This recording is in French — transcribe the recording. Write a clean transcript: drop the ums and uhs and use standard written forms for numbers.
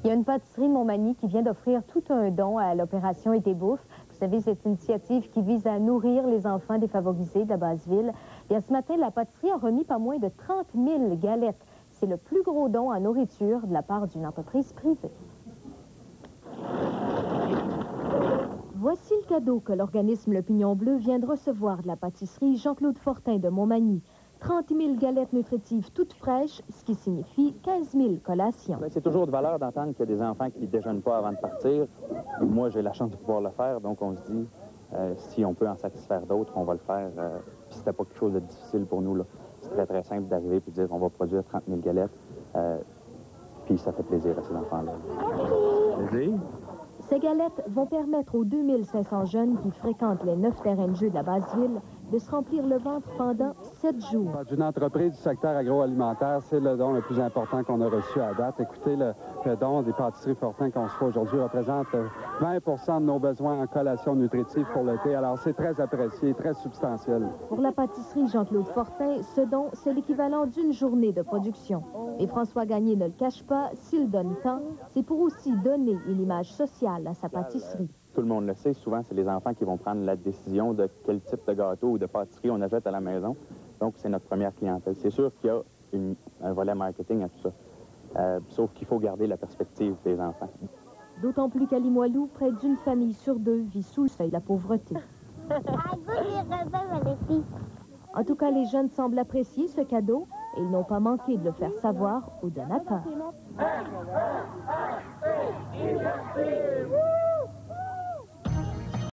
Il y a une pâtisserie de Montmagny qui vient d'offrir tout un don à l'opération Été Bouffe. Vous savez, cette initiative qui vise à nourrir les enfants défavorisés de la Basse-Ville. Et ce matin, la pâtisserie a remis pas moins de 30 000 galettes. C'est le plus gros don en nourriture de la part d'une entreprise privée. Voici le cadeau que l'organisme Le Pignon Bleu vient de recevoir de la pâtisserie Jean-Claude Fortin de Montmagny. 30 000 galettes nutritives toutes fraîches, ce qui signifie 15 000 collations. C'est toujours de valeur d'entendre qu'il y a des enfants qui ne déjeunent pas avant de partir. Moi, j'ai la chance de pouvoir le faire, donc on se dit, si on peut en satisfaire d'autres, on va le faire. Puis c'était pas quelque chose de difficile pour nous, là. C'est très, très simple d'arriver et de dire on va produire 30 000 galettes. Puis ça fait plaisir à ces enfants-là. Plaisir. Ces galettes vont permettre aux 2500 jeunes qui fréquentent les 9 terrains de jeu de la Basse-Ville de se remplir le ventre pendant 7 jours. D'une entreprise du secteur agroalimentaire, c'est le don le plus important qu'on a reçu à date. Écoutez, le don des pâtisseries Fortin qu'on se fait aujourd'hui représente 20 de nos besoins en collation nutritive pour l'été. Alors, c'est très apprécié, très substantiel. Pour la pâtisserie Jean-Claude Fortin, ce don, c'est l'équivalent d'une journée de production. Et François Gagné ne le cache pas, s'il donne tant, c'est pour aussi donner une image sociale à sa pâtisserie. Tout le monde le sait, souvent, c'est les enfants qui vont prendre la décision de quel type de gâteau ou de pâtisserie on achète à la maison. Donc, c'est notre première clientèle. C'est sûr qu'il y a un volet marketing à tout ça. Sauf qu'il faut garder la perspective des enfants. D'autant plus qu'à Limoilou, près d'une famille sur 2 vit sous le seuil de la pauvreté. En tout cas, les jeunes semblent apprécier ce cadeau et ils n'ont pas manqué de le faire savoir aux donateurs.